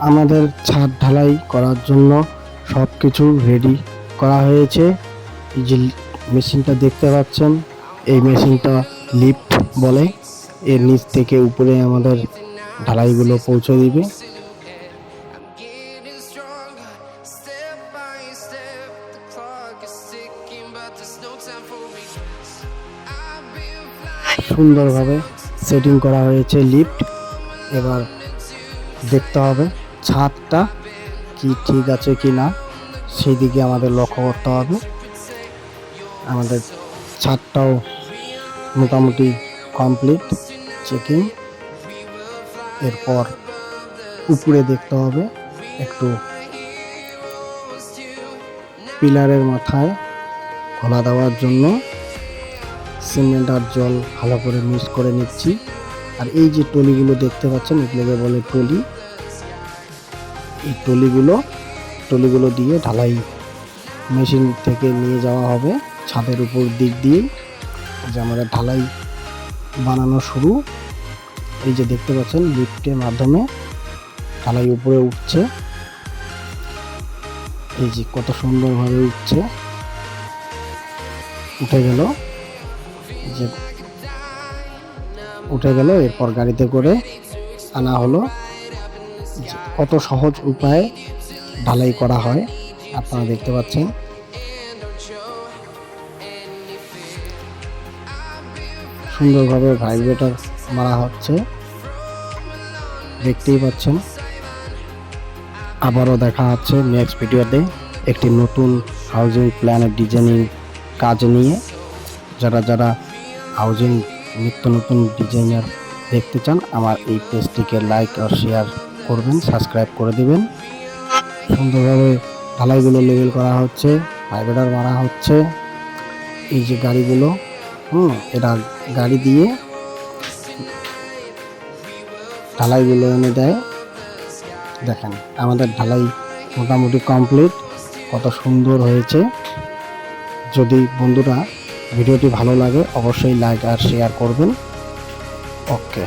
আমাদের ছাদ ঢালাই করার জন্য সব কিছু রেডি করা হয়েছে। এই যে মেশিনটা দেখতে পাচ্ছেন, এই মেশিনটা লিফট বলে। এর নিচ থেকে উপরে আমাদের ঢালাইগুলো পৌঁছে দিবে। সুন্দরভাবে সেটিং করা হয়েছে লিফট। এবার দেখতে হবে ছাদটা কি ঠিক আছে কি না, সেই দিকে আমাদের লক্ষ্য করতে হবে। আমাদের ছাদটাও মোটামুটি কমপ্লিট চেকিং। এরপর উপরে দেখতে হবে একটু পিলারের মাথায় খোলা দেওয়ার জন্য সিমেন্ট আর জল ভালো করে মিক্স করে নিচ্ছি। আর এই যে টলিগুলো দেখতে পাচ্ছেন, এগুলোকে বলে টলি। এই টলিগুলো দিয়ে ঢালাই মেশিন থেকে নিয়ে যাওয়া হবে ছাদের উপর দিক দিয়ে। যে আমাদের ঢালাই বানানো শুরু। এই যে দেখতে পাচ্ছেন লিফটের মাধ্যমে ঢালাই উপরে উঠছে। এই যে কত সুন্দরভাবে উঠছে, উঠে গেল। এই যে উঠে গেল, এরপর গাড়িতে করে আনা হলো। কত সহজ উপায়ে ঢালাই করা হয় আপনারা দেখতে পাচ্ছেন। সুন্দরভাবে ভাইব্রেটর মারা হচ্ছে, দেখতেই পাচ্ছেন। আবারও দেখা হচ্ছে নেক্সট ভিডিওতে একটি নতুন হাউজিং প্ল্যানের ডিজাইনিং কাজ নিয়ে। যারা হাউজিং নিত্য নতুন ডিজাইনার দেখতে চান, আমার এই পেজটিকে লাইক আর শেয়ার করবেন, সাবস্ক্রাইব করে দিবেন। সুন্দরভাবে ঢালাইগুলো লেবেল করা হচ্ছে, ভাইব্রেটর মারা হচ্ছে। এই যে গাড়িগুলো, এরা গাড়ি দিয়ে ঢালাইগুলো এনে দেয়। দেখেন আমাদের ঢালাই মোটামুটি কমপ্লিট, কত সুন্দর হয়েছে। যদি বন্ধুরা ভিডিওটি ভালো লাগে অবশ্যই লাইক আর শেয়ার করবেন। ওকে।